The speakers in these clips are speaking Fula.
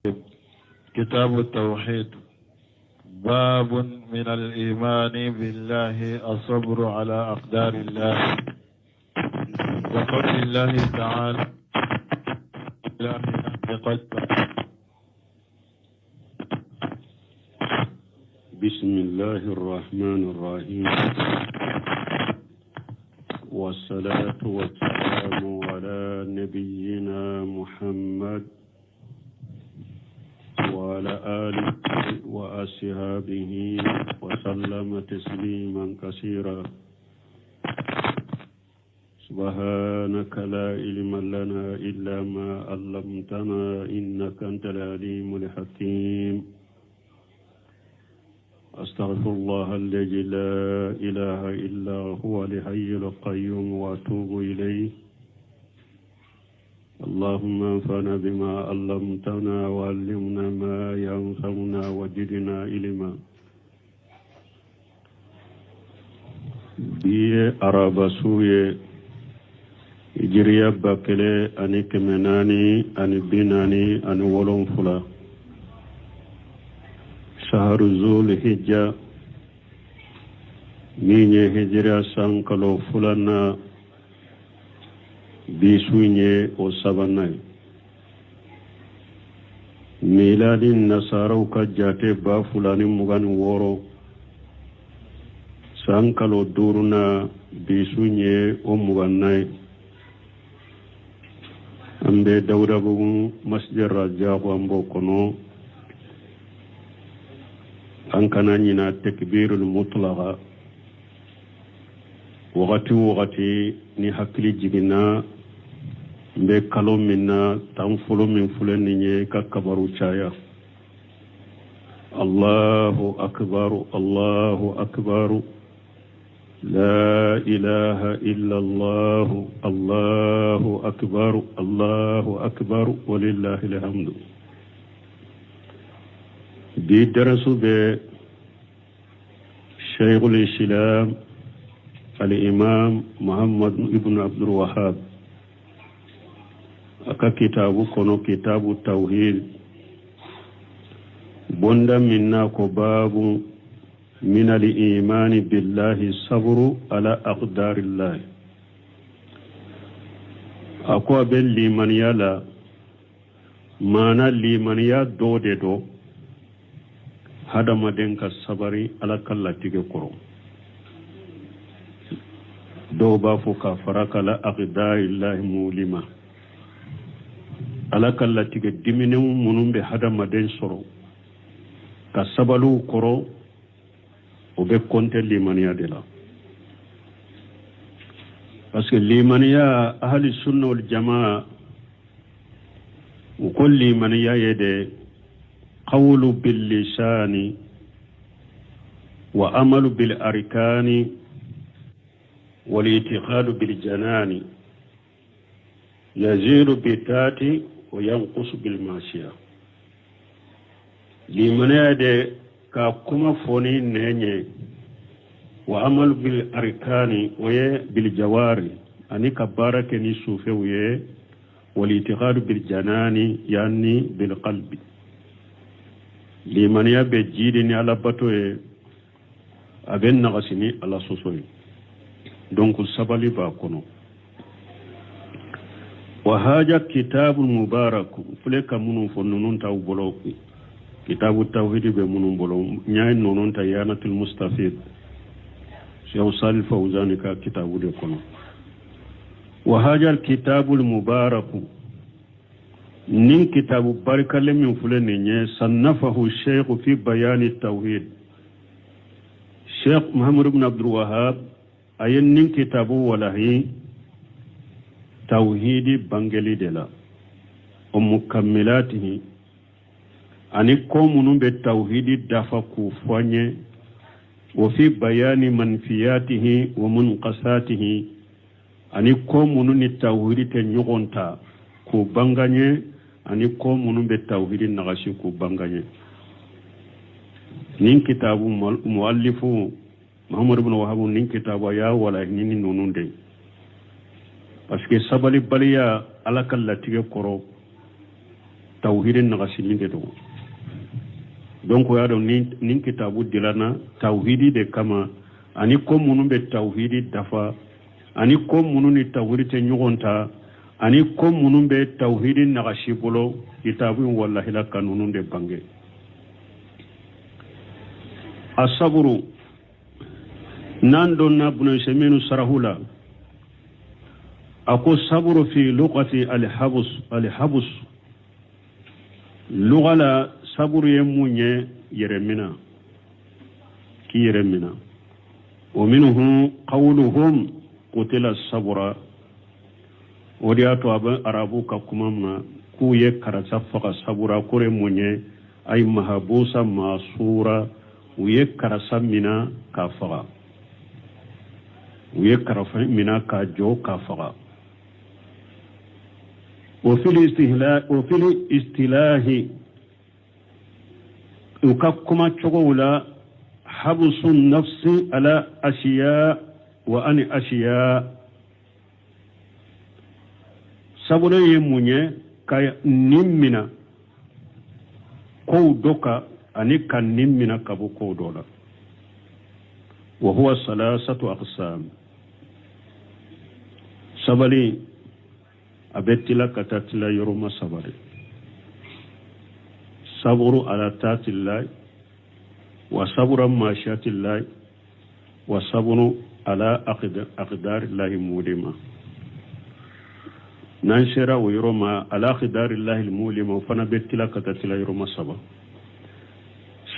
كتاب التوحيد. باب من الإيمان بالله الصبر على أقدار الله، وقول الله تعالى بسم الله الرحمن الرحيم، والصلاة والسلام على نبينا محمد وعلى آله وأصحابه وسلم تسليما كثيرا. سبحانك لا علم لنا إلا ما علمتنا إنك أنت العليم الحكيم. أستغفر الله الذي لا إله إلا هو الحي القيوم وأتوب إليه. اللهم انفعنا بما علمتنا وعلمنا ما ينفعنا وزدنا علما. بيه عربا سوية إجريا باكلي أني كمناني أني بناني أني ولون فلا شهر ذو الحجة ميني هجريا سانكالو فلانا بيسويني وسبناي ميلاد النصارى كجاتي با فلاني مغان وورو سانكالو دورنا بيسويني ومغاناي أمبي دورا بغن مسجد رجاق وامبو كنو أنكنا نينا تكبير المطلقة وغتي ni hakili jigina mbe kalo minna tan fulo min fulen ni ka kabaru chaya. Allahu akbar, Allahu akbar, la ilaha illa Allah, Allahu akbar, walillahi alhamdu. Bi darasu be Shaykhul Islam الإمام محمد ابن عبد الوهاب أكا كتابو كونو كتاب التوحيد بوندا منا كباب من الإيمان بالله الصبر على أقدار الله. أكو باللي من يلا مانا لي من يدو دو هذا ما دينك الصبري على كلا تيجي كرو دو بافو كفرك لا أقدار الله مولما على كلا تيجي دمنو منون بهذا مدين سرو كسبلو كرو وبكونت لمنيا دلا. بس لمنيا أهل السنة والجماعة وكل لمنيا يدي قول باللسان وأمل بالأركان والاعتقاد بالجنان يزيد بالذات وينقص بالمعصية. لمن يدي كما فوني نيني وعمل بالأركان وبالجواري أني كبارك نسوفي والاعتقاد بالجنان يعني بالقلب. لمن يبي جيدني على بطوي أبن نغسني على سوسوي دونك السبالي باكونو. وهذا كتاب مبارك فلك منون فنون تاو بلو كتاب التوحيد بمنون بلو نياي نونون تيانة المستفيد شيخ صالح فوزان كتاب دي كونو. وهذا الكتاب المبارك نين كتاب بارك لمن فلن صنفه الشيخ في بيان التوحيد. الشيخ محمد بن عبد الوهاب أين كتابه ولاهي توحيد بانجلي دلا ومكملاته أني كومون بالتوحيد دفقوا فاني وفي بيان منفياته ومنقصاته أني كومون التوحيد تنيغونتا كو بانغاني أني كومون بالتوحيد نغاشي كو بانغاني. نين كتاب مؤلفه محمد بن وهاب نين كتاب يا ولا نين نونون دي parce que sabali baliya ala kala tige koro tawhidin naga silinde do donc ya do nin kitabu dilana tawhidi de kama ani ko munun be tawhidi dafa ani ko munun ni tawhidi te nyugonta ani ko munun be tawhidi naga shibolo kitabu wallahi la kanunun de bange asaburu nando na bunu semenu sarahula ako saburu fi luqati alhabus lugala saburu yemunye yeremina ki yeremina wa minhu qawluhum qutila sabura wadiatu arabu ka kumamna ku ye karasa faqa sabura kore munye ay mahabusa masura uye karasa mina ka faqa uye karafa mina ka jo ka faqa وفي الاستلاح يككما تقول حبس النفس على أشياء وأن أشياء سبنا يموني كي نمنا كودوكا أنك نمنا كبو كودولا وهو 3 أقسام سبلي أبتلا كتاتلا يروما صبري صبر على طاعة الله وصبر ماشية الله وصبر على أقدار الله المؤلمة ننشر ويروما على أقدار الله المؤلمة وفنا بتلا كتاتلا يروما صبر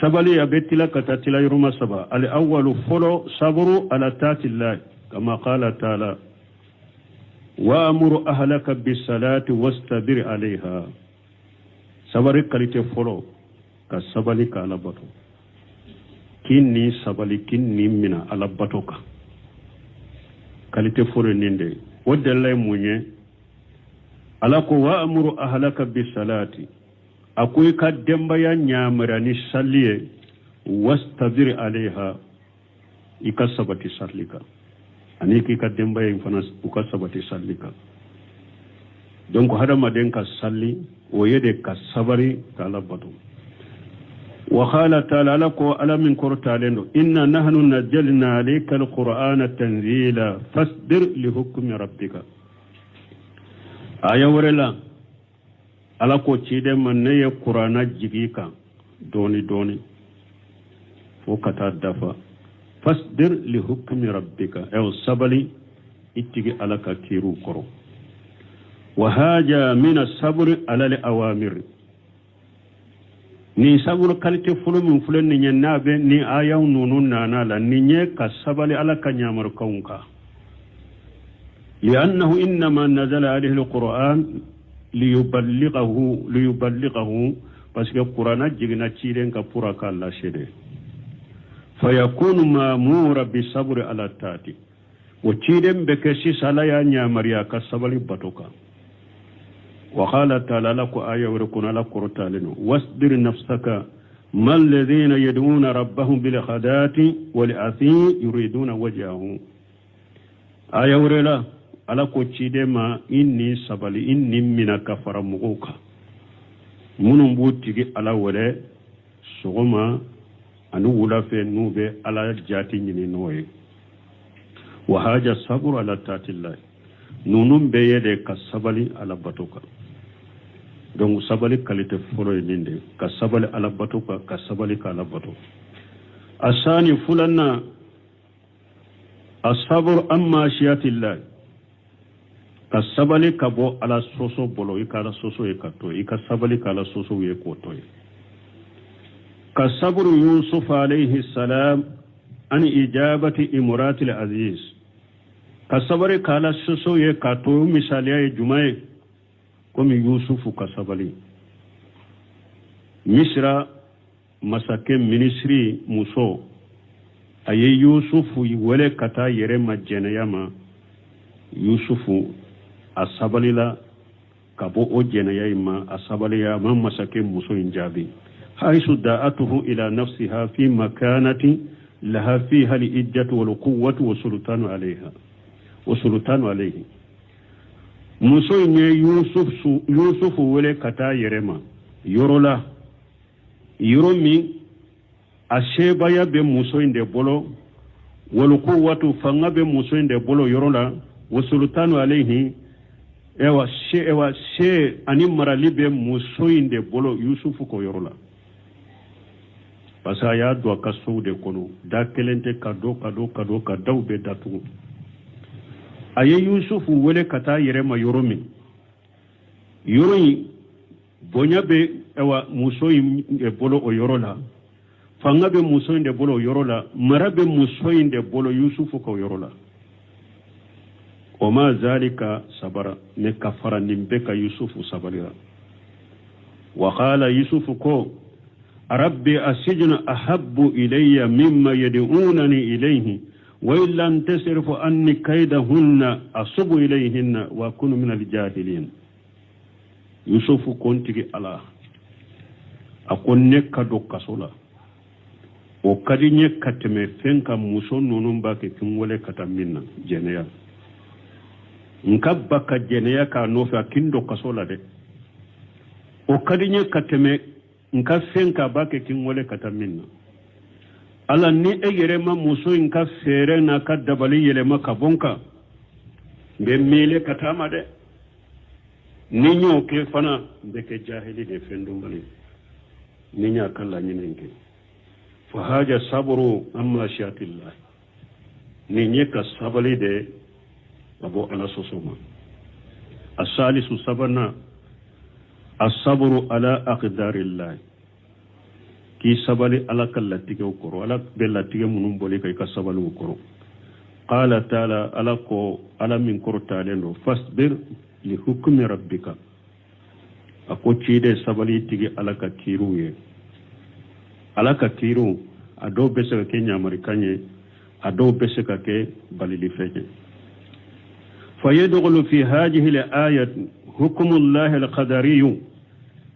سبلي أبتلا كتاتلا يروما صبر الأول فلو صبر على طاعة الله كما قال تعالى وأمر أهلك بالصلاة واستبر عليها sabari kalite folo ka sabali ka alabato kinni sabali kinni mina alabato ka kalite folo ninde wadalla munye alako wa amuru ahlaka bisalati akoy ka demba ya nyamara ni salliye wastabir alaiha ikasabati sallika aniki ka demba ya infana ukasabati sallika donc hada maden ka salli ويدك كالصبري كالبطو وقال تعالى لكو ألا من كرتالين إنا نحن نزلنا عليك القرآن تنزيلا فاصبر لحكم ربك آية ورلا ألا كو تشيدي من نية قرآن جيكا دوني فوكتا دفا فاصبر لحكم ربك أو الصبري اتجي ألك كيرو كرو وهاجا من الصبر على الأوامر ni sabur kalite fulu min fulen ni nabe ni ayaw nunun nana la ni nye ka sabali ala kanyamar kaunka لأنه إنما نزل عليه القرآن ليبلغه بس القرآن جينا تشيرين كبورا كالله شده فيكون مامورا بالصبر على التاتي وتشيرين بكسي سلايا نيامريا كسبالي باتوكا وقال تعالى لك آية وركنا لك قرطالين واصبر نفسك ما الذين يدعون ربهم بالغداة والعشي يريدون وجهه آية ورلا على كوتشيدي ما إني سبالي إني من كفر مغوكا منهم بوتيجي على ولا سغما أنو ولا في نوبة على جاتي نوي وهذا الصبر على تات الله نونم بيده كسبالي على باتوكا donc sabali kalite folo ninde ka sabali ala batuka ka sabali ka ala batu asani fulanna asabr amma shiyatillah ka sabali ka bo ala soso bolo ikala soso ikato ikasabali ka ala soso ye koto ka sabr yusuf alayhi salam an ijabati imratil aziz ka sabari ka ala soso ye kato misaliya jumae komi yusufu kasabali misra masake ministri muso aye yusufu wele kata yere majeneyama yusufu asabalila kabo o jeneyama asabalya ma masake muso injabi haisu da'atuhu ila nafsiha fi makanati laha fiha al-iddatu wal quwwatu wa sultanu alayhi muso nye yusufu wele kata yerema yorola yoro min a sebaya be muso inde bolo wal quwwatu fanga be muso inde bolo yorola wa sultanu alayhi ewa she ani marali be muso inde bolo yusufu ko yorola pasa ya do ka soude kono da kelente kado ka dawbe datu aye yusufu wele kata yerema yoromi yoroyi bonya be ewa muso inde bolo o yorola fanga be muso inde bolo o yorola mara be muso inde bolo yusufu ko yorola وما ذلك صبر نكفر نمبك يوسف صبرا وقال يوسف كو ربي السجن أحب إلي مما يدعونني إليه وإن لم تصرف عني كيدهن أصب إليهن وأكون من الجاهلين يوسف كنت على أكون نكدو كسولا وكدي نكتم فينك مسون نمبك كم ولا كتمنا جنيا nkabba ka jeneya ka nofi akindo kasola de o kadinye kateme nka fenka bake kin wole kataminna ala ni egere ma muso nka fere na ka dabali yele maka bonka be mele katama de ni nyo ke fana be ke jahili de fendu mbali ni nya kala nyinenke fa haja sabru amma shatillah ni nyeka sabali de أبو على سوسوما الثالث صبرنا الصبر على أقدار الله كي صبري على كلاتيك وكرو على بلاتيك منهم بوليك كي صبري وكرو قال تعالى على من كرو تعالى فاصبر لحكم ربك أكو تشيد صبري تيجي على كيروه على كيرو أدو بسك كينيا أمريكاني أدو بسك كي بالي فيجي فيدخل في هذه الآية حكم الله القدري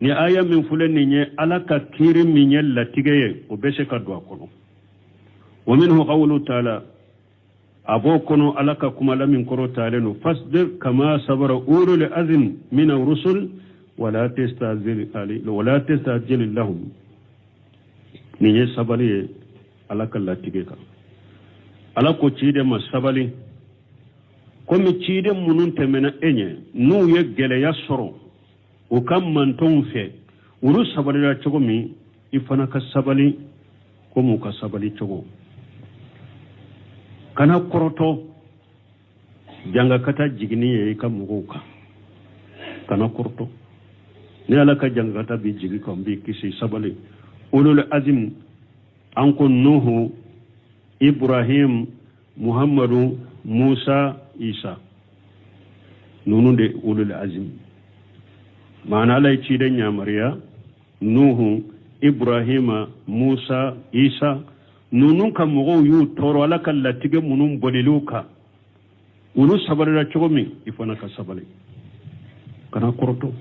ni aya min fulani ne alaka kirin min yalla tigaye o beshe kadwa kono wa minhu qawlu ta'ala abokono alaka kuma lamin koro ta'ala no fasdir kama sabara ulul azm min ar-rusul wala tastajil lahum ni ye sabali alaka latige ka alako cide ma sabali komi cide munun temena enye nu ye gele ya soro o kam manton fe uru sabali la chogo mi ifana ka sabali ko mu ka sabali chogo kana koroto janga kata jigini ye ka mugoka kana koroto ne ala ka janga kata bi jigi ko bi kisi sabali ulul azim anko nuhu ibrahim muhammadu musa isa nununde ulul azim mana lay ci de nyamariya nuhu ibrahima musa isa nunun kam mo yu toro ala kal latige munum boliluka ulu sabarira chomi ifana ka sabale kana korto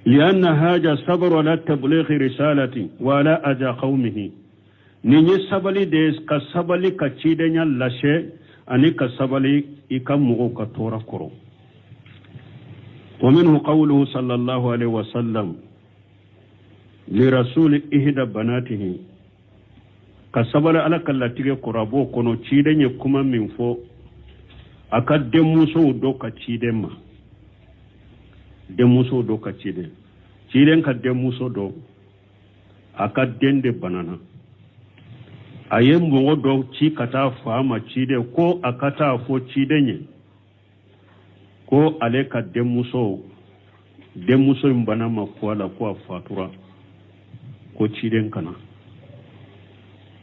لأن هذا صبر على تبليغ رسالتي ولا أجا قومه نيني سبلي ديس كسبلي كتشيدنيا لشي أني كسبلي إكامو كتورا كرو ومنه قوله صلى الله عليه وسلم لرسول إهدى بناته كسبلي على كالتي كرابو كنو تشيدنيا كما من فو أكاد دموسو دو كتشيدما demuso do ka cide ciren ka demuso do aka dende banana ayem mo do ci kata fama cide ko akata fo cidenye ko ale ka demuso mbana ma ko ala ko fatura ko ciden kana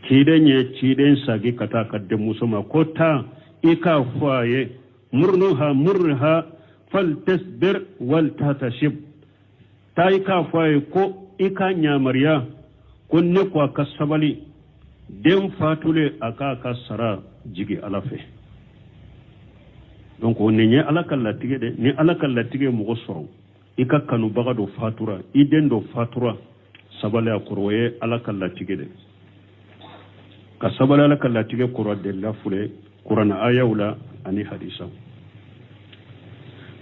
ciden sagi kata ka demuso ma ko ta ika faye murha فلتصبر والتهتشب تاي كافاي كو إكا نيامريا كن نكوا كسبالي دم فاتولي أكا كسرا جيجي ألافي donc on n'est ala kala tige de ni ala kala tige mo soro ika kanu baga do fatura iden do fatura sabale akoroye ala kala tige de ka sabale ala kala tige koro de la fule qur'ana ayawla ani hadisa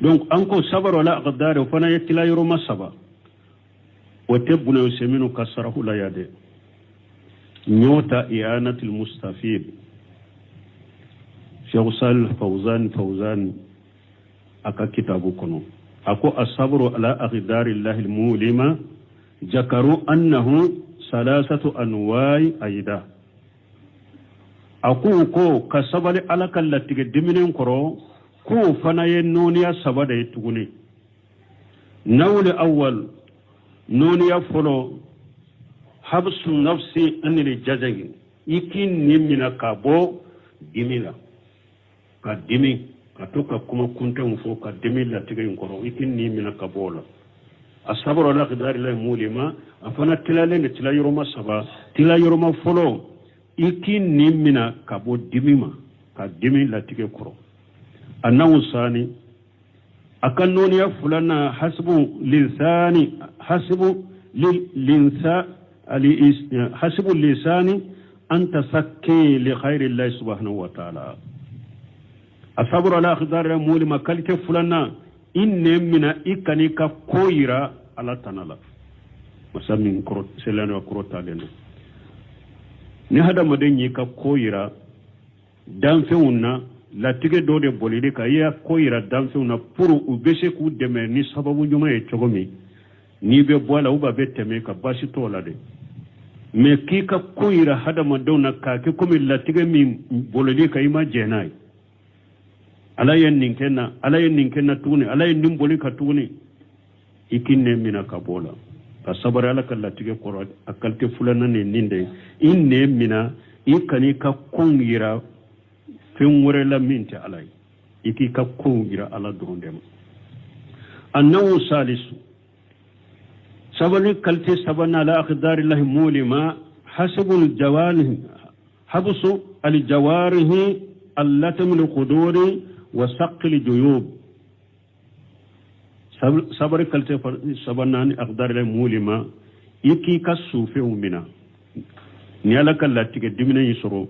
donc anko sabar wala aqdar fana yatila yoro masaba وتبنى يسمينه كسره لا يده نيوتا إعانة المستفيد شيخ صالح فوزان أكا كتابه كنو أكو الصبر على أقدار الله المؤلمة ذكروا أنه 3 أنواع أيضا أكو كسبل على كالتي دمين كرو كو فناي نونيا سبدا يتغني نول أول نونيا فلو حبس نفسي أن الجزء يكين نمنا كابو دميلا كدمي katoka kuma kunta mfo ka demila tiga inkoro ikini mina kabola asabro la qidari la mulima afana tilale ne tila yoroma saba tila yoroma folo ikini mina kabo dimima ka demila tiga koro annahu sani akanoni ya fulana hasbu lisani an tasakki li khairi Allah subhanahu wa ta'ala asabru ala akhdar mulima kalite fulana inne mina ikani ka koira ala tanala masamin korot selano korota leno ni hada madenyi ka koira danfeuna la tige dode bolide ka ya koira danfeuna puru ubese ku deme ni sababu nyuma e chogomi ni be bola uba beteme ka bashi tola de me ki ka koira hada madona ka ke komi la tige min bolide ka ima jenai alayen ninkenna tuni alayen nimboli ka tuni ikinne mina kabola asabara ala kala tige koro akalte fulana ne ninde inne mina ikani ka kongira fenwore la minti alai iki ka kongira ala durundema annahu salisu sabali kalte sabana ala aqdari llahi mulima hasabul jawarih habsu al jawarih allatum al quduri وسقل جيوب صبر كلت سبنان أقدار المولما يكي كسوفه منا نيالا كالاتك دمنا يسرو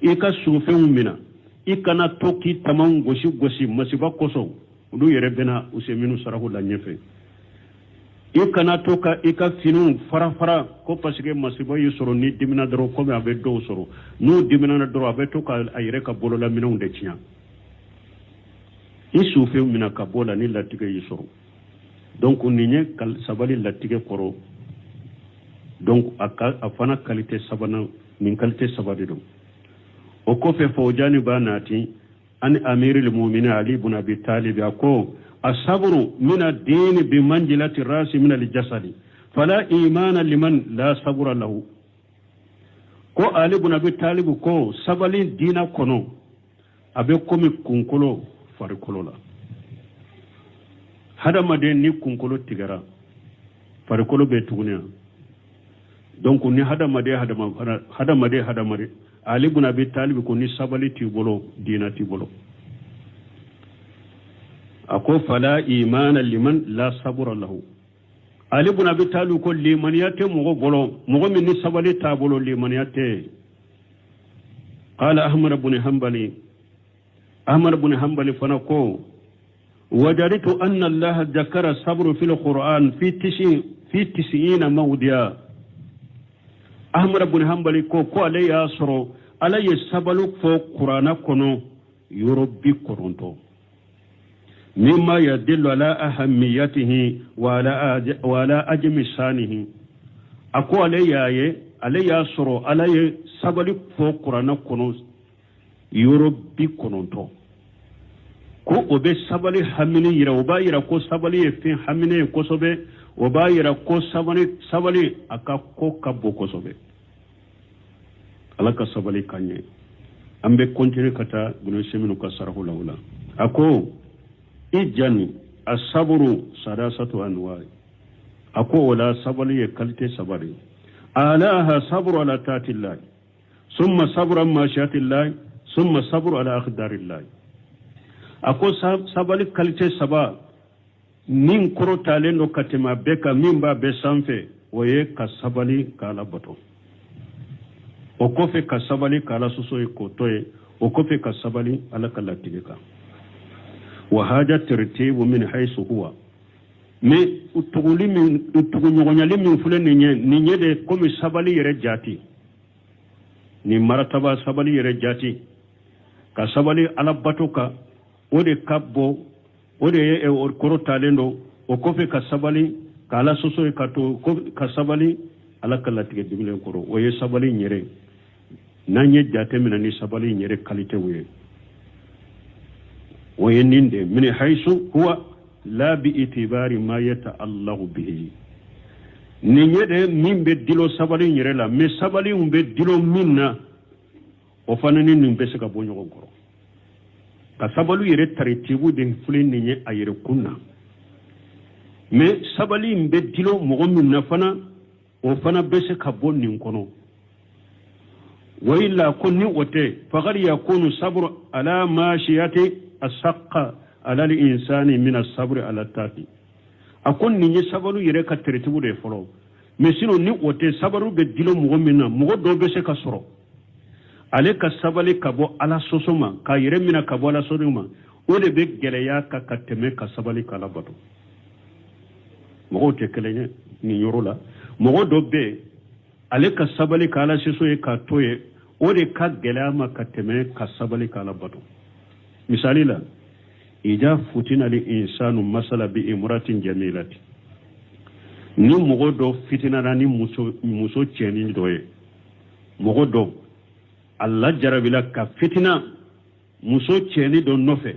يكا سوفه منا يكنا توكي تمام غشي مسيبا كسو ودو يربنا وسيمينو سرحو لنيفه يكنا توكا يكا فينو فرا ko pasike masiba yusoro ni dimina dro ko be abe do soro no dimina dro abe toka ayre ka bolola mina unde chinya isufe mina kabola ni latige yisoro donc ninye sabali latige koro donc afana qualité sabana min qualité sabadi do o ko fe fawjani banati an amirul mu'minin ali ibn abi talib yako asabru min ad-din bi manzilati ras min al-jasad fala imana liman la sabra lahu ko ali ibn abi talib ko sabali dina kono abe komi kunkolo farikolola hadamade ni kunkolo tigara farikolo be tuguniya donc ni hadamade ali ibn abi talib ko ni sabali ti bolo dina ti bolo ako fala imana liman la sabra lahu ali ibn abi talib ko limaniyate mogo bolo mogo min ni sabali ta bolo limaniyate qala ahmad ibn hanbali fanako وجدت أن الله ذكر الصبر في القرآن في 90 موضع أحمد بن حنبل كو علي أسرو علي الصبر في القرآن كنو يربي كورنتو مما يدل على أهميته وعلى أجم شانه أكو علي أسرو علي الصبر في القرآن كنو يربي كورنتو ko obe sabali hamini yira oba yira ko sabali fin hamine ko sobe oba yira ko sabali aka ko kabbo ko sobe alaka sabali kanye ambe continue kata bunu seminu ka sarhu lawla ako ijani asabru sadasatu anwa'i ako wala sabali ya kalte sabari alaha sabru ala tatillah summa sabru amma shatillah summa sabru ala aqdarillah ako sabali kalite saba nin koro talen no katima beka mimba be sanfe oye ka sabali kala bato o kofe ka sabali kala suso ko toye o kofe ka sabali ala kala tigeka wa haja tartibu min haythu huwa mais tugu ñogonyali min fule ni nye de comme sabali yere jati ni marataba sabali yere jati ka sabali ala bato ka o de kabbo o de ye o koro talendo o kofe ka sabali ka ala soso ka to ka sabali ala kala tige dimle koro o ye sabali nyere nanye jate mina ni sabali nyere kalite we o ye ninde min haisu huwa la bi itibari ma yata'allahu bihi ni nyede min be dilo sabali nyere la me sabali be dilo minna o fanani nin be se ka bo nyogon koro ka sabalu yere taritibu de fulin ni nye ayere kunna me sabali be dilo mogo minna fana o fana be se ka bo nin kono wa illa kunni wote faqad yakunu sabru ala mashiyati asaqqa ala al-insani min as-sabri ala tati akon ni sabalu yere ka teretibu de folo mais sino ni wote sabaru be dilo mogo minna mogo do be se ka soro ale ka sabali ka bo ala sosoma ka yere mina ka bo ala sosoma o de be geleya ka kateme ka sabali ka la bato mogo te kelenya ni yoro la mogo do be ale ka sabali ka ala soso e ka toye o de ka geleya ma kateme ka sabali ka la bato misali la ija futina li insanu masala bi imratin jamilati ni mogo do fitina na ni muso cheni doye mogo do Allah jarabila ka fitina muso cheni do nofe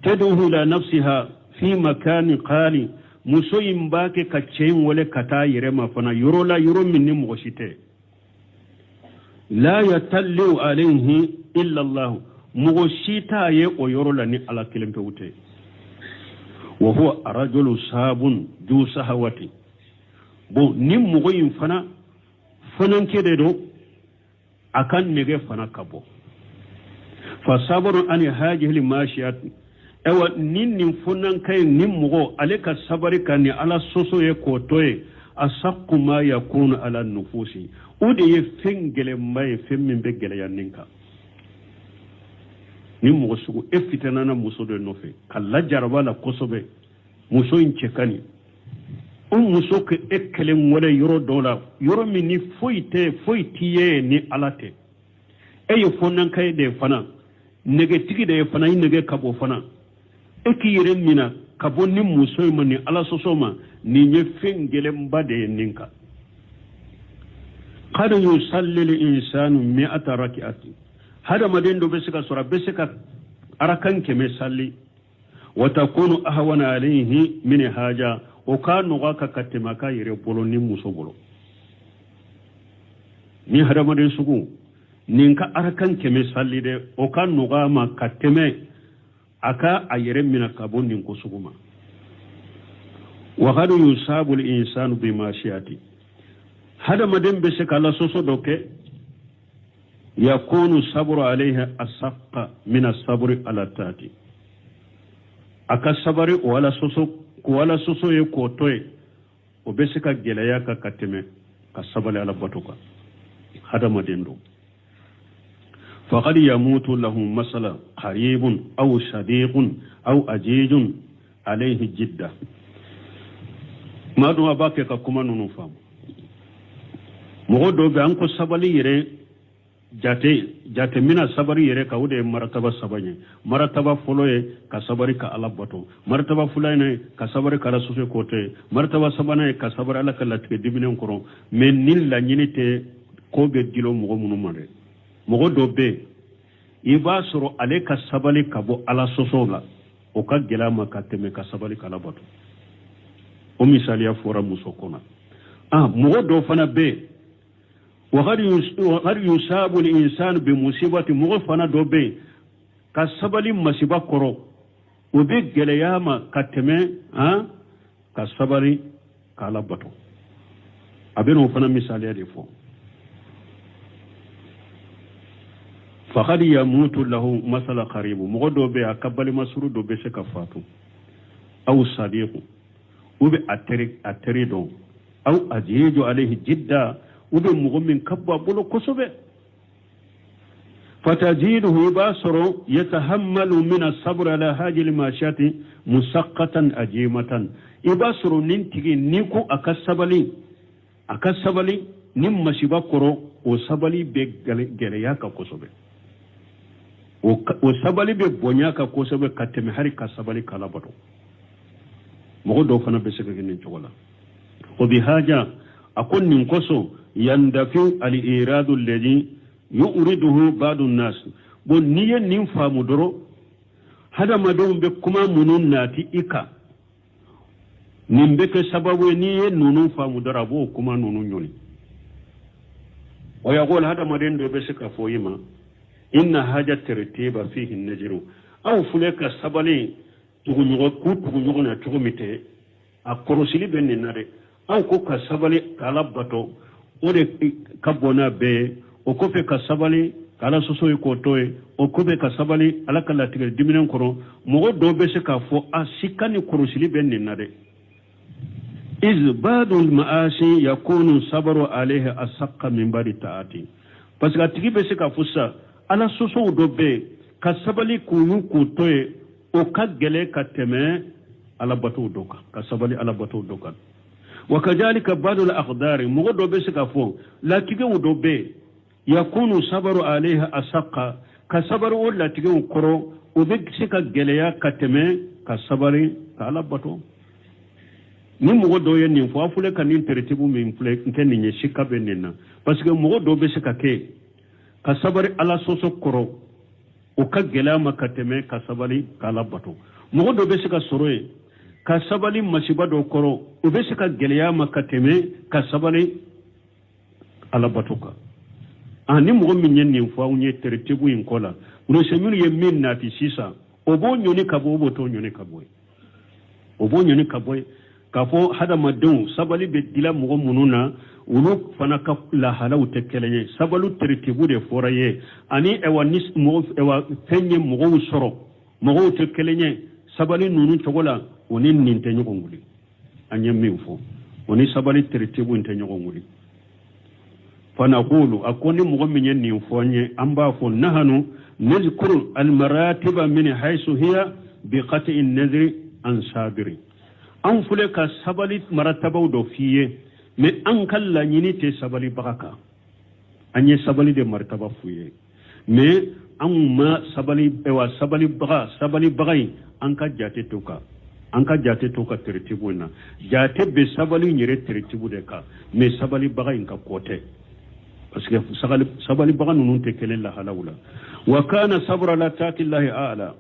tad'u la nafsiha fi makani qali muso imbake ka chen wole kata yere ma fana yoro la yoro minni mogo shite la yatallu alayhi illa Allah mogo shita ye o yoro la ni ala kilempe wute wa huwa arajulu sabun du sahawati bo ni mogo yin fana kede do akan nege fana kabo fa sabaru an hajihi limashiyat ewa nin funan kai nin mogo aleka sabari kan ni ala soso ye kotoye asaqu ma yakunu ala nufusi ude ye fengele may femmin be gele yanninka ni mogo sugu efitana na muso de nofe kala jaraba la kosobe muso in chekani muso ke ekelen wala yoro dola yoro mini foitiye ni alate eye fonan kay de fana nege tigi de fana nege kabo fana eki yere mina kabo ni muso ni ala sosoma ni nye fengele mbade ninka qad yusalli al insanu mi'ata rak'ati hada madendo besika sura besika arakan keme salli wa takunu ahwana alayhi min haja o ka noga ka katema ka yere bolo ni muso bolo ni hada maden sugu ninka arakan keme salli de o ka noga ma kateme aka ayere mina kabon nin ko suguma wa hadu yusabu al insanu bima shiyati hada maden besika la soso doke yakunu sabru alayha asaqqa min as-sabri ala tati aka sabari wala soso ye kotoye o be se ka geleya ka kateme ka sabali ala batuka hada madendo faqad yamutu lahu masala qaribun aw sadiqun aw ajijun alayhi jidda madu abake ka kuma nunu fam mo do be an ko sabali yere jate mina sabari yere ka wude marataba sabanye marataba foloye ka sabari ka ala bato marataba fulayne ka sabari ka la sufe kote marataba sabana ka sabari ala kala tike dibinen koro men nil la nyinite ko be dilo mogo munu mare mogo do be iba soro ale ka sabali ka bo ala sosola o ka gelama ka teme ka sabali ka la bato o misali ya fora musokona mogo do fana be وغير يصاب الإنسان بمصيبة مغفنة دوبي كالسبل مصيبة كرو وبيجل ياما كتمي كالسبل كالبطو أبينه فنا مثال يدفو فقد يموت له مثل قريب مغدو بي أكبر مسرو دوبي سكفاتو أو صديق وبي أتريدو أو أجيج عليه جدا ube mugo min kabba bolo kosobe فتجده باسر يتحمل من الصبر على هذه الماشيات مسقطا أجيمة يباسر ننتجي نيكو أكسبلي نم شبكرو وسبلي بجلياك كوسبه وسبلي ببنياك كوسبه كتمهري كسبلي كالابرو مغدو فنا بسكك نينشولا وبهذا أكون ننقصو يندفع الإيراد الذي يؤرده بعض الناس bon niye nin famu doro hada madon be kuma munun nati ika nin be ke sababu niye nunun famu doro bo kuma nunun nyoni wa yaqul hada maden do be sika foyima inna haja tartiba fihi najru aw fuleka sabali tugu na tugumite a korosili be nenare aw ko ka sabali kala bato ode kabona be o kofe ka sabali kala soso ko toy o kofe ka sabali ala kala tigel diminen koro mo do be se ka fo asikani korosili be nenare iz badul maasi yakunu sabru alayhi asaqqa min bari taati parce que tigi be se ka fusa ala soso do be ka sabali kunu ko toy o ka gele ka teme ala batu doka ka sabali ala batu doka wa kadhalika badul aqdar mo do be se ka fo la tigi do be yakunu sabru alayhi asaqqa ka sabru wala tigi koro o be se ka gele ya ka teme ka sabali ka ala batu ni mogo do yen ni fo afule kan interetibu min fule ken ni shika benena parce que mogo do be se ka ke ka sabari ala soso koro o ka gela makateme ka sabali kala bato mogo do be se ka soroe ka sabali masiba do koro o be se ka gela makateme ka sabali ala bato ka ani mogo min yen ni fo awunye interetibu in kola no seminu ye min nati sisa obo nyoni kabo obo to nyoni kabo obo nyoni kabo kafo hada madon sabali be dila mogo mununa ulu fana ka la halaw te kelenye sabalu tertibu de foraye ani ewa nis mo ewa fenye mogo soro mogo te kelenye sabali nunu chogola oni ninte nyoko nguli anya mifo oni sabali tertibu nte nyoko nguli fana qulu akoni mogo minye ni fonye amba fo nahanu nazkuru al maratiba min haythu hiya bi qat'i an-nadri an sabiri an fule ka sabali maratabaw do fiye mais an kala nyini te sabali baraka anye sabali de martaba fuye mais an ma sabali ewa sabali bagai an ka jate toka tertibu na jate be sabali nyere tertibu de ka mais sabali bagai ka kote parce que sabali baga nunu te kelen la halawla wa kana sabra la taati llahi a'la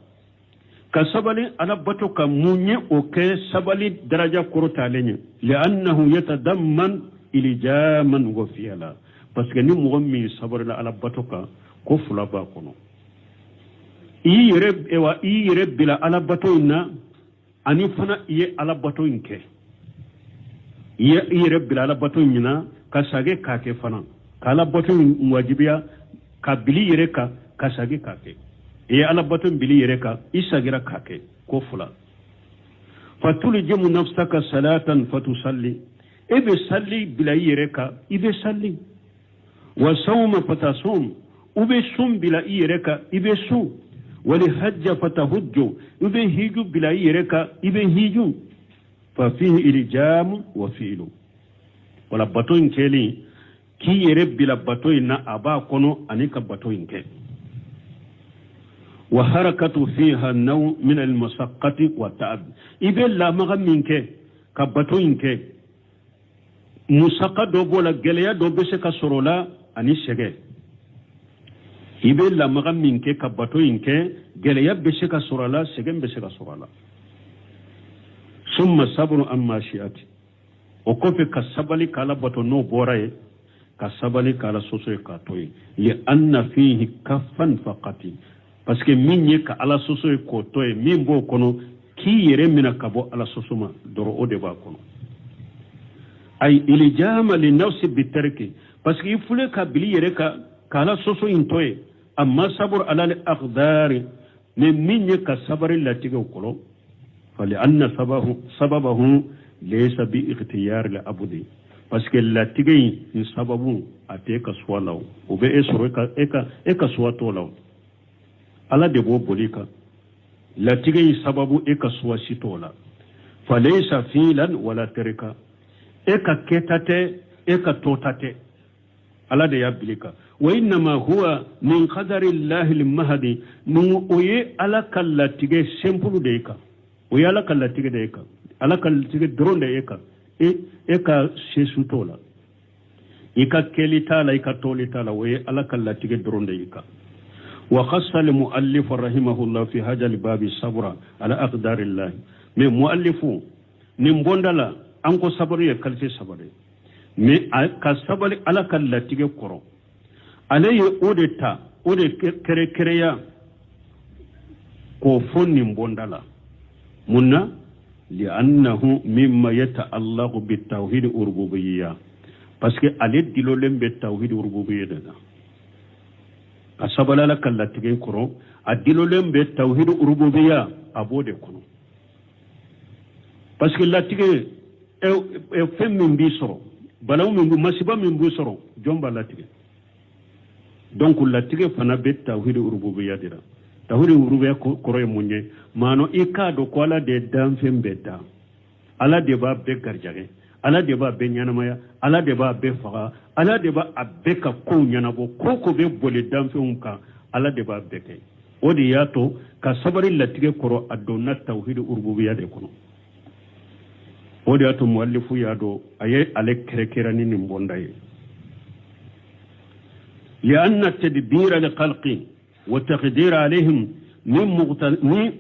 ka sabali ala bato ka munye o ke sabali daraja korota lenye li'annahu yatadamman ilijaman wa fi'ala parce que ni mo mi sabari la ala bato ka ko fula ba kono i yere bila ala bato ina ani fana ye ala bato inke ye yere bila ala bato ina ka sage ka ke fana ka ala bato wajibiya ka bili yere ka sage ka ke e ala batun bili yereka isagira kake ko fula fatuljimu nafsaka salatan fatusalli ibe salli bila yereka ibe salli wa sawma fatasum ube sum bila yereka ibe su wali hajja fatahujju ube hiju bila yereka ibe hiju fa fihi iljam wa fi'lu wala batun keli ki yere bila batun na aba kono anika batun ke وحركة فيها النوع من المسقط والتعب إذا لا مغمينك كبتوينك مسقط دوبولا جليا دوبسك سرولا أني سجى إذا لا مغمينك كبتوينك جليا بسك سرولا سجن بسك سرولا ثم صبر أما شيئت وكوفي كسبالي كالا بتو نو بوراي كسبالي كالا سوسوي كاتوي لأن فيه كفا فقط parce que minye ka ala soso ko toy min bo kono ki yere mina kabo ala soso ma doro o de ba kono ay ilijama li nafsi bitarki parce que ifule ka bili yere ka ala soso intoy amma sabur ala al aqdar min minye ka sabari latigo kolo fali anna sababahu laysa bi ikhtiyar al abdi parce que latigay in sababu ate ka swalaw o be esoro eka swato law ala de bo bolika latigay sababu eka swasitola falaysa filan wala tarika eka ketate eka totate ala de yablika wa inma huwa min qadari llahi al-mahdi nu oye ala kallatige sempulu de eka oye ala kallatige de eka ala kallatige dronde eka eka sesutola ika kelitala ika tolitala oye ala kallatige dronde eka wa khassa al-muallif rahimahullah fi hadha al-bab sabra ala aqdari llah me muallifu nimbondala anko sabari kalse sabari me ka sabari ala kallatige koro alaye odeta ode kere ya ko fonni mbondala munna li annahu mimma yata'allaqu bit tawhid urububiyya parce que ale dilo lembe tawhid urububiyya dana asabala la kallatige koro adilo lembe tawhid urububiyya abode kono parce que latige e fem min bi soro balaw min masiba min bi soro jomba latige donc latige fana be tawhid urububiyya dira tawhid urububiyya koro munye mano ikado ko ala de danfem beta ala de ba be garjage ala de ba be nyanamaya ala de ba be faga ala de ba abeka ko nyanabo ko be bole danfem ka ala de ba be kay odi yato ka sabari latige koro adonna tawhid urububiyya de kono odi yato muallifu yado aye ale kerekerani ni mbondaye لأن التدبير لخلق والتقدير عليهم من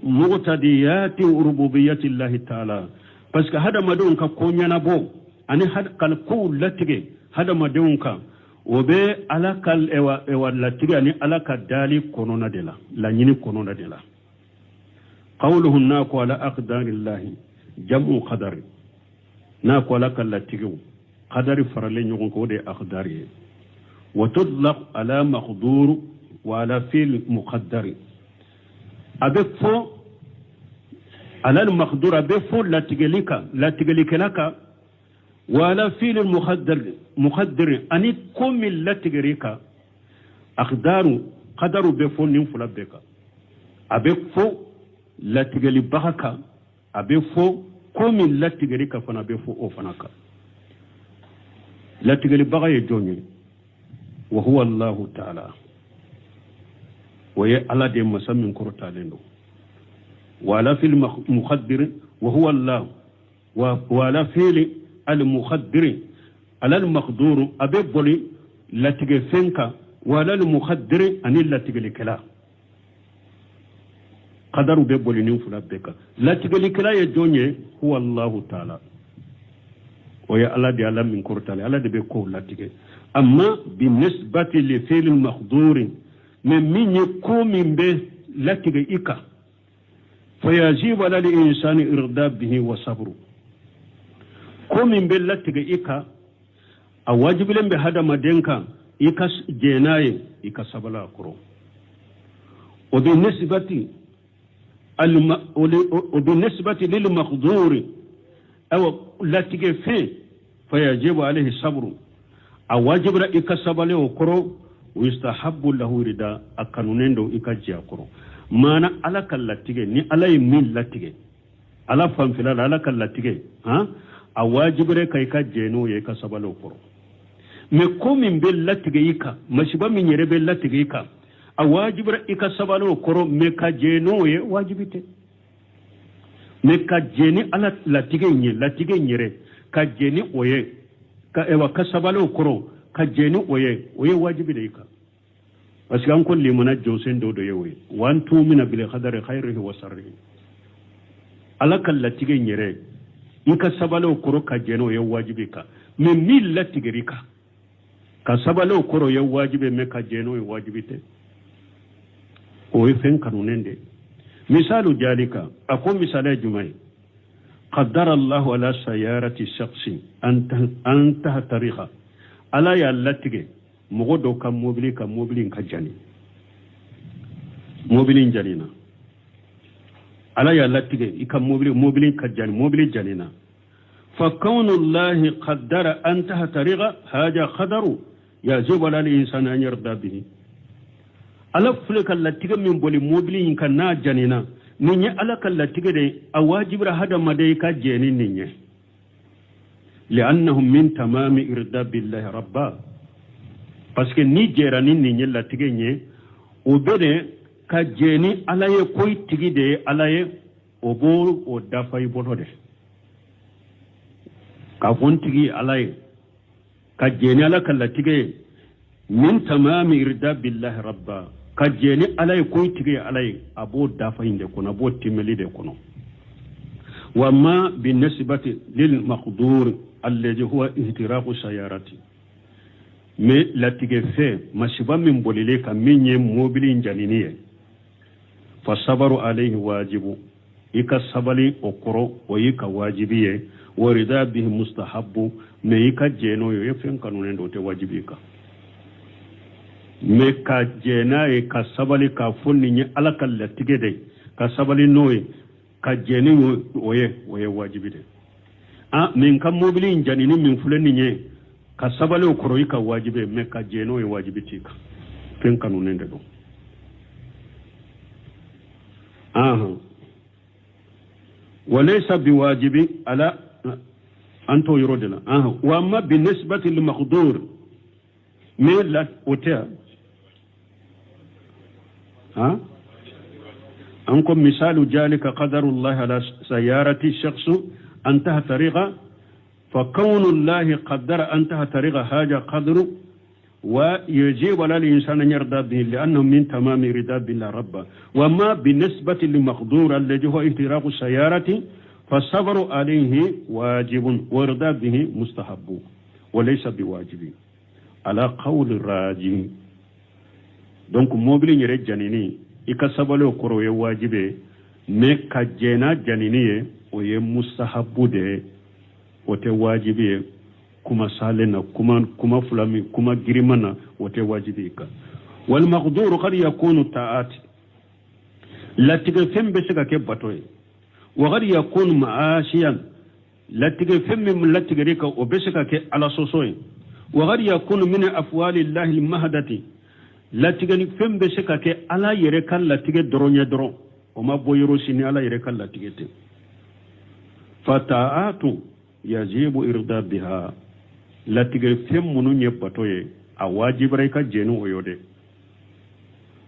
مقتضيات ربوبية الله تعالى parce que hada madonka ko nyana bo ani had kal ko latige hada madonka obe alakal ewa latige ani alaka dali konona dela la nyini konona dela qawluhu naqu ala aqdarillahi jam'u qadari naqu ala kal latige qadari farale nyugo ko de aqdari وتطلق على مقدور وعلى فعل مقدر أبفو على المقدور أبفو لا تجلك لك وعلى فعل مقدر أني كم لا تجريك أقدار قدر بفو ننفل بك أبفو لا تجلي بك أبفو كم لا تجريك فنا بفو أوفناك لا تجلي بك يجوني وهو الله تعالى وهي على دي مسمى كرتا لندو وعلى في المخدر وهو الله وعلى في المخدر على المقدور أبيبولي لا تجفنك وعلى المخدر أن لا تجلكلا قدر بيبولي ننفل بك لا تجلكلا يجوني هو الله تعالى وهي على دي على من كرتا على دي بيكو لا تجلكلا أما بالنسبة لفعل المقدور من يكون به لتغي إكا فيجب على الإنسان إرضاء به وصبره كم به لتغي إكا أواجب لهم بهذا مدينك إكا جناي إكا سبلا كرو وبالنسبة للمقدور أو لتغي فيه فيجب عليه الصبر awajibra ikasabale okoro wistahabbu lahu rida akanunendo ikajja okoro mana ala kallatige ni ala min latige ala famfila ala kallatige ha awajibre kai kajje no ye kasabale okoro me komin be latige ika mashiba min yere be latige ika awajibra ikasabale okoro me kajje no ye wajibite me kajje ni ala latige nyere kajje ni oye ka ewa kasabalo koro ka jeni oye wajibi da ika parce que an ko limana josen do yewe wan tumina bil qadari khairihi wa sharrihi ala kallatige nyere ika sabalo koro ka jeni oye wajibi ka me millati gerika ka sabalo koro ye wajibi me ka jeni oye wajibi te oye fen kanunende misalu jalika ako misala jumai قدر الله على سيارة شخص أن تهتريها ألا يالتك مغدو كموبلين كجاني موبلين جانينا ألا يالتك موبلين كجاني موبلين جانينا فكون الله قدر أن تهترغ هذا قدر يجب على الإنسان أن يرضى به ألا فلك التي من بولي موبلين كنا جنينا نيني ألا كالتي دي أواجب هذا مديك جنين نيني لأنهم من تمام إرضاء بالله ربا parce que ni jerani نيني التي نيني وبدي كجني ألا يكوي تيجي دي ألا يبول ودافع يبول ka fontigi alay ka jeni ala kala tige min tamami irda billahi rabba ka jeni alay ko tige alay abo dafa inde kono abo timeli de kono wa ma binisbati lil maqdur alladhi huwa ihtiraqu sayarati me la tige fe masiba min bolile ka minye mobili janiniye fa sabaru alayhi wajibu ika sabali okoro o yika wajibiye ورضا به مستحب ميكا جينو يفين كانون دوت واجبيكا ميكا جينا كا سبالي كا فوني على كلا تيجي كا سبالي نوي كا جيني ويه واجبي دي من كم موبلين جانيني من فلاني كا سبالي وكروي كا واجبي ميكا جينو واجبي تيكا فين كانون دو وليس بواجب على أنتو يردنا وأما بالنسبة للمقدور من لا أوتيا أنكم مثال ذلك قدر الله على سيارة الشخص أن تهترغ فكون الله قدر أن تهترغ هذا قدر ويجيب على الإنسان أن يرضى به لأنه من تمام رضا بالله ربا وما بالنسبة للمقدور الذي هو اهتراق السيارة فالصبر عليه واجب ورضا به مستحب وليس بواجب على قول الراجي donc mobili nyere janini ika sabalo koro ye wajibe me kajena janini ye o ye mustahabu de o te wajibi kuma salena kuma fulami kuma girimana o te wajibi ka wal maqdur qad yakunu ta'at la tigfem be sika ke batoy وقد يكون معاشيا لا تجفم من لا تجريك وبسكك على صوصوي وقد يكون من أفوال الله المهدة لا تجفم بسكك على يرك لا تجد درون يدرون وما بويروسيني على يرك لا تجد فتاعات يجب إرضاء بها لا تجفم من يبطوي أواجب ريك جنو ويودي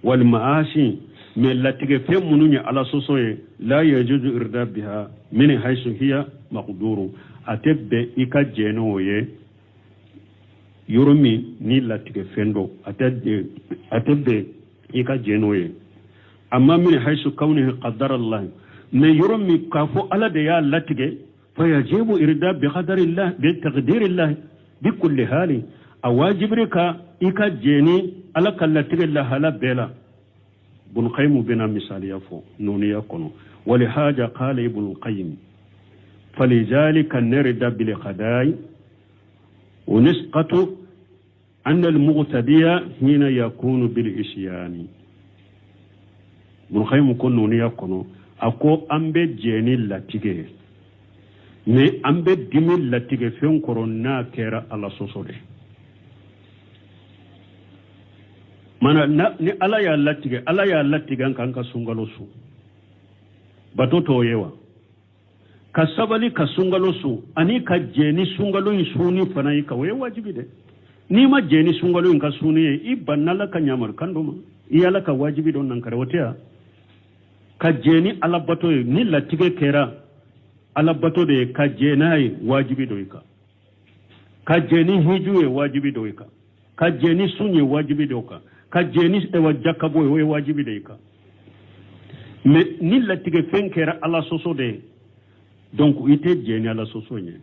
والمعاشي من لا تجفم منوني على صوصوي لا يجوز إرداد بها من حيث هي مقدور أتبدأ إكا جنوية يرمي ني لا تجفندو أتبدأ إكا جنوية أما من حيث كونه قدر الله من يرمي كافو على ديا لا تجي فيجب إرداد بقدر الله بتقدير الله بكل حال أواجب ركا إكا جني على كلا تجي لها لا بلا ابن القيم بنا مثال يفو نوني يكونو ولهذا قال ابن القيم فلذلك نرد بالقضاء ونسقط أن المغتدي حين يكون بالإسيان ابن القيم كون نوني يكونو أكو أمبي جيني لاتيجي مي أمبي ديمي لاتيجي فين كورونا كيرا على سوسوري mana ni ala ya lattiga kanka sungalo su batoto yewa ka sabali ka sungalo su ani ka jeni sungalo in suni fana yi ka we wajibi de ni ma jeni sungalo in ka suni i banala ka nyamar kandoma i ala ka wajibi don nan kare wotea ka jeni ala bato ni lattige kera ala bato de ka jenai wajibi do ka jeni hijuwe wajibi do ka jeni sunye wajibi do ka jeni ewa jakabo we wajibi de me ni lattige fenkera ala soso de donc ite jeni ala soso nye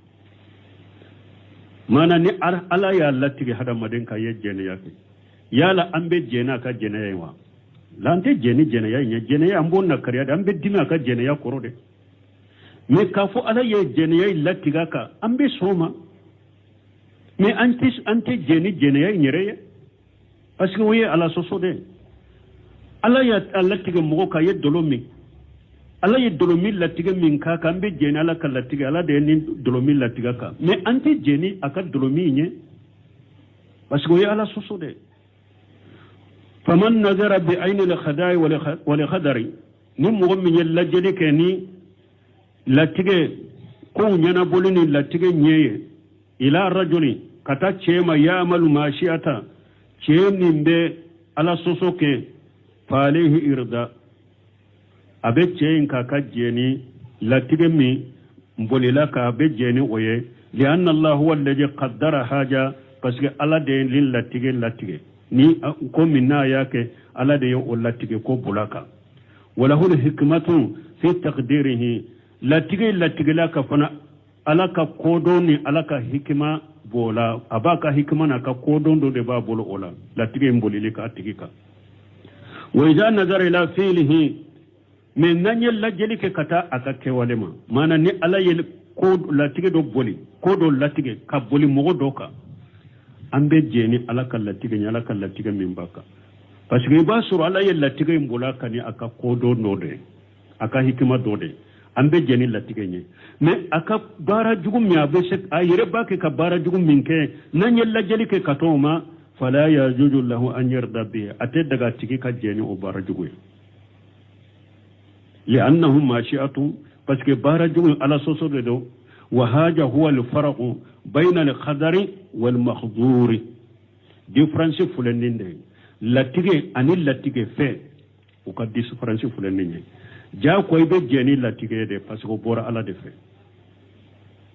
mana ni ala ya lattige hada maden ka ye jeni yake yala ambe jena ka jena yawa lante jeni jena ya nya jena ya ambon na kariya da ambe dina ka jena ya korode me kafu ala ye jena ya lattiga ka ambe soma me ante jeni ya nyere parce que oui ala soso de ala ya lattige mo ka ye dolomi ala ye dolomi latigɛ min ka kan an bɛ jɛni ala ka latigɛ ala de ye ni dolomi latigɛ kan mais an tɛ jɛni a ka dolomi ɲɛ parce que o ye ala sɔsɔ dɛ faman nazara bi ayni al-khada'i wal khadari ni mɔgɔ min ye lajɛli kɛ ni latigɛ kow ɲɛnaboli ni latigɛ ɲɛ ye ila rajuli ka taa cɛ ma ya'malu ma'siyata cɛ min bɛ ala sɔsɔ kɛ fa alayhi irda a bɛ cɛ in k'a ka jɛni latigɛ min bolila k'a bɛ jɛni o ye li'anna Allah huwa alladhi qaddara haja parce que ala de ye latigɛ ni ko min n'a y'a kɛ ala de ye o latigɛ ko bola kan walahu hikmatu fi taqdirihi latigɛla ka fana ala ka kodɔn ni ala ka hikima bola a b'a ka hikima n'a ka kodɔn dɔ de b'a bolo o la latigɛ in bolili k'a tigi kan wa idha nazara ila fi'lihi mais n'an ye lajɛli kɛ ka taa a ka kɛwale ma maana ni ala ye ko latigɛ dɔ boli ko dɔ latigɛ ka boli mɔgɔ dɔ kan an bɛ jɛni ala ka latigɛ ala ka latigɛ min b'a kan parce que i b'a sɔrɔ ala ye latigɛ in bola kan ni a ka kodɔn dɔ de a ka hikima dɔ de an bɛ jɛni latigɛ ɲɛ mais a ka baara jugu min a bɛ se a yɛrɛ b'a kɛ ka baara jugu min kɛ n'an ye lajɛli kɛ ka t'o ma fala yajuju lahu an yarda bihi a tɛ daga tigi ka jɛni o baara jugu ye li'annahu mashi'atu parce que baara jugu ala sɔsɔ de do wa haja huwa al-farqu bayna al-qadari wal makhduri difference fulenin de latige ani latige fe o ka difference fulenin ne ja ko ibe jeni latige de parce que bora ala de fe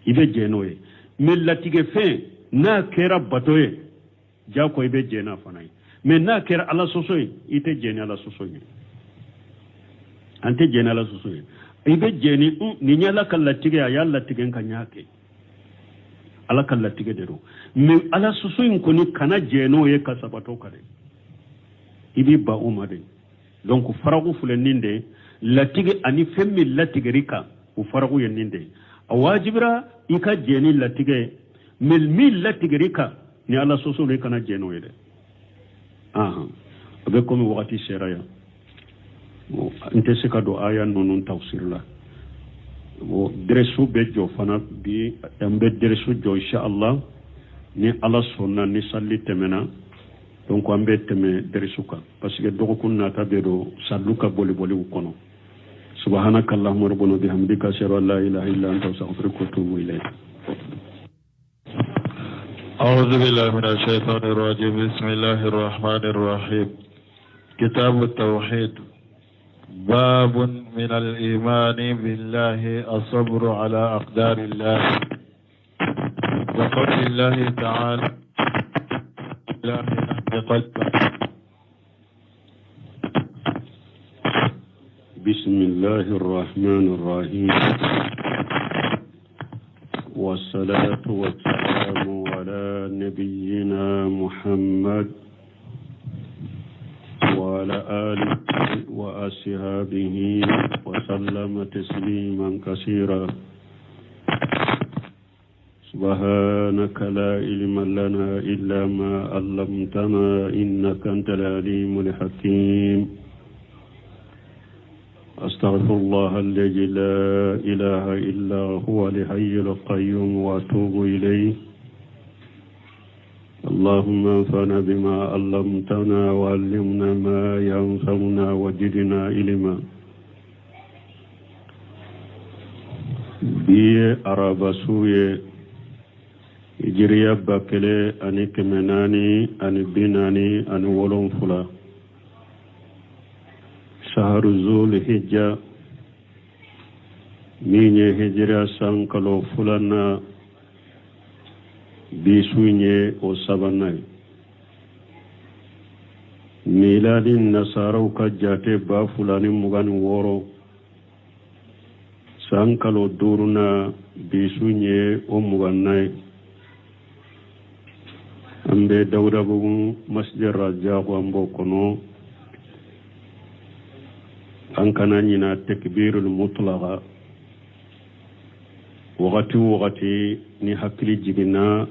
ibe jeno ye mais latige fe na kera batoye ja ko ibe jena fanai mais na kera ala sosoy ite jeni ala sosoy ante jeni ala sosoy ibe jeni ni nyala ka latige ya latige kan yake ala ka latige de ro mais ala sosoy ko ni kana jeno ye ka sabato kare ibi ba umade donc faragu fulenin de latige ani femmi latige rika u faragu yeninde a wajibira ika jeni latige mil mil latige rika ni ala soso le kana jeno yede aha abe komi wakati seraya intese ka do aya nonun tafsir la o dresu bejo fana bi ambe dresu jo inshallah ni ala sonna ni salli temena donc ambe teme dresuka parce que dogo kunna tabedo salluka boli boli kono subhanaka allahumma rabbana bihamdika ashhadu an la ilaha illa anta astaghfiruka wa atubu ilayk أعوذ بالله من الشيطان الرجيم بسم الله الرحمن الرحيم كتاب التوحيد باب من الإيمان بالله الصبر على أقدار الله وقول الله تعالى بسم الله الرحمن الرحيم والصلاة والسلام على نبينا محمد وعلى آله وأصحابه وسلم تسليما كثيرا سبحانك لا علم لنا إلا ما علمتنا إنك أنت العليم الحكيم أستغفر الله الذي لا إله إلا هو الحي القيوم وأتوب إليه اللهم انفعنا بما علمتنا وعلمنا ما ينفعنا وزدنا علما بي عرب سوية إجريا بكلي أني كمناني أني بناني أني ولون فلا شهر ذو الحجة ميني هجرة سانكلو فلنا بيسويني او سبناي ميلاد النصارى كجاتي با فلان مغان وورو سانكلو دورنا بيسويني او مغاناي امبي داودا بو مسجد رجاء امبو كونو أنكنا نينا تكبير المطلقة وغتي ni hakili jigina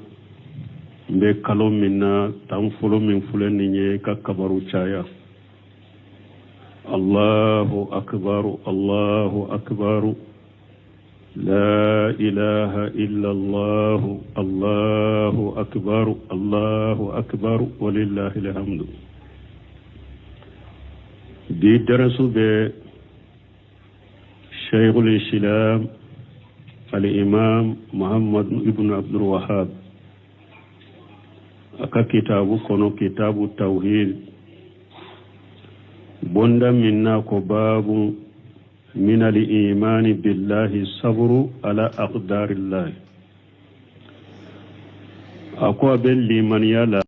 mbe kalo minna tan fulo min fulen ni ka kabaru caya الله أكبر الله أكبر لا إله إلا الله الله أكبر الله أكبر ولله الحمد. دي درسوا بشيخ الإسلام الإمام محمد بن عبد الوهاب أكا كتاب كونو كتاب التوحيد بوندا منا باب من الإيمان بالله الصبر على أقدار الله أقوى باللي من يلا